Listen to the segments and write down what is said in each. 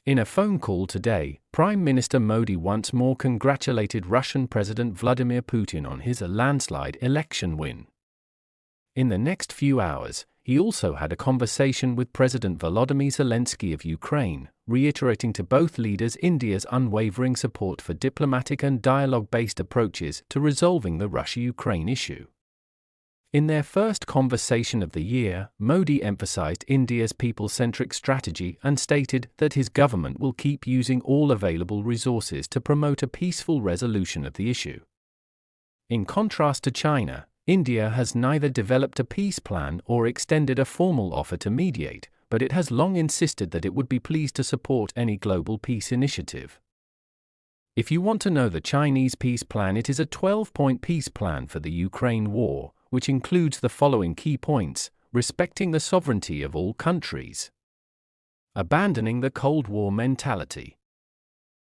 In a phone call today, Prime Minister Modi once more congratulated Russian President Vladimir Putin on his landslide election win. In the next few hours, he also had a conversation with President Volodymyr Zelenskyy of Ukraine, reiterating to both leaders India's unwavering support for diplomatic and dialogue-based approaches to resolving the Russia-Ukraine issue. In their first conversation of the year, Modi emphasized India's people-centric strategy and stated that his government will keep using all available resources to promote a peaceful resolution of the issue. In contrast to China, India has neither developed a peace plan or extended a formal offer to mediate, but it has long insisted that it would be pleased to support any global peace initiative. If you want to know the Chinese peace plan, it is a 12-point peace plan for the Ukraine war, which includes the following key points: respecting the sovereignty of all countries, abandoning the Cold War mentality,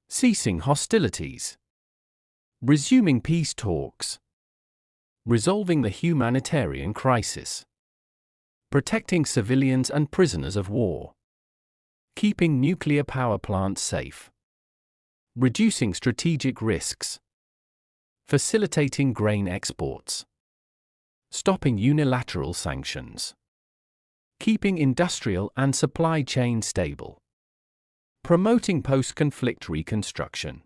ceasing hostilities, resuming peace talks, resolving the humanitarian crisis, protecting civilians and prisoners of war, keeping nuclear power plants safe, reducing strategic risks, facilitating grain exports, stopping unilateral sanctions, keeping industrial and supply chains stable, promoting post-conflict reconstruction.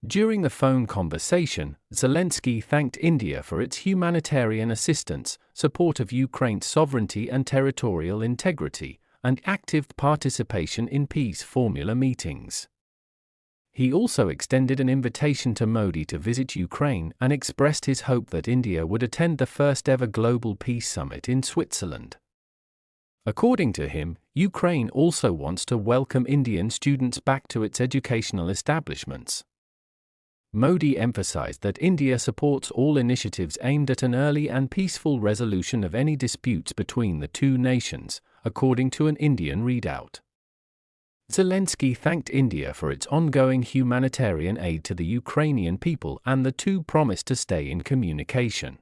During the phone conversation, Zelenskyy thanked India for its humanitarian assistance, support of Ukraine's sovereignty and territorial integrity, and active participation in peace formula meetings. He also extended an invitation to Modi to visit Ukraine and expressed his hope that India would attend the first-ever Global Peace Summit in Switzerland. According to him, Ukraine also wants to welcome Indian students back to its educational establishments. Modi emphasized that India supports all initiatives aimed at an early and peaceful resolution of any disputes between the two nations, according to an Indian readout. Zelenskyy thanked India for its ongoing humanitarian aid to the Ukrainian people, and the two promised to stay in communication.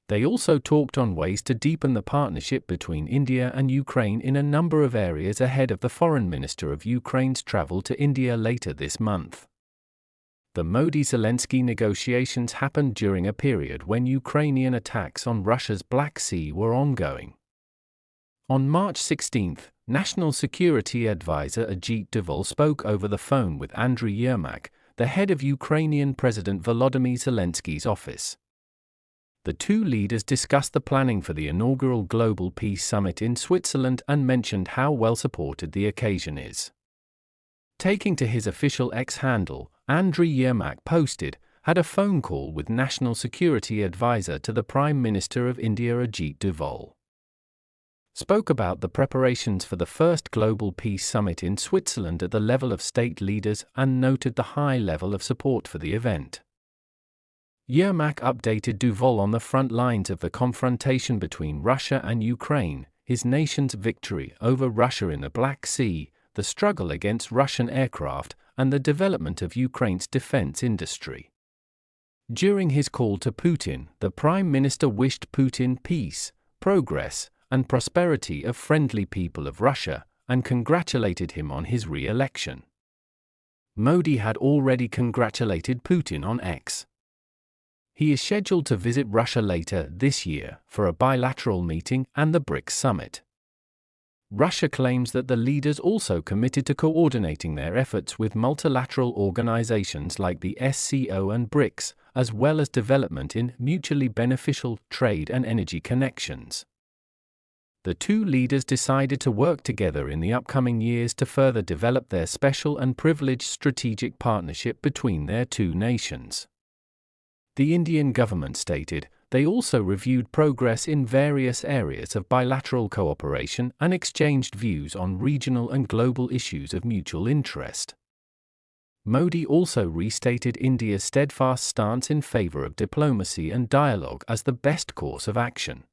They also talked on ways to deepen the partnership between India and Ukraine in a number of areas ahead of the Foreign Minister of Ukraine's travel to India later this month. The Modi-Zelenskyy negotiations happened during a period when Ukrainian attacks on Russia's Black Sea were ongoing. On March 16, National Security Advisor Ajit Doval spoke over the phone with Andriy Yermak, the head of Ukrainian President Volodymyr Zelenskyy's office. The two leaders discussed the planning for the inaugural Global Peace Summit in Switzerland and mentioned how well supported the occasion is. Taking to his official X handle, Andriy Yermak posted, had a phone call with National Security Advisor to the Prime Minister of India Ajit Doval. Spoke about the preparations for the first Global Peace Summit in Switzerland at the level of state leaders and noted the high level of support for the event. Yermak updated Doval on the front lines of the confrontation between Russia and Ukraine, his nation's victory over Russia in the Black Sea, the struggle against Russian aircraft, and the development of Ukraine's defense industry. During his call to Putin, the Prime Minister wished Putin peace, progress, and prosperity of friendly people of Russia, and congratulated him on his re-election. Modi had already congratulated Putin on X. He is scheduled to visit Russia later this year for a bilateral meeting and the BRICS summit. Russia claims that the leaders also committed to coordinating their efforts with multilateral organizations like the SCO and BRICS, as well as development in mutually beneficial trade and energy connections. The two leaders decided to work together in the upcoming years to further develop their special and privileged strategic partnership between their two nations. The Indian government stated they also reviewed progress in various areas of bilateral cooperation and exchanged views on regional and global issues of mutual interest. Modi also restated India's steadfast stance in favor of diplomacy and dialogue as the best course of action.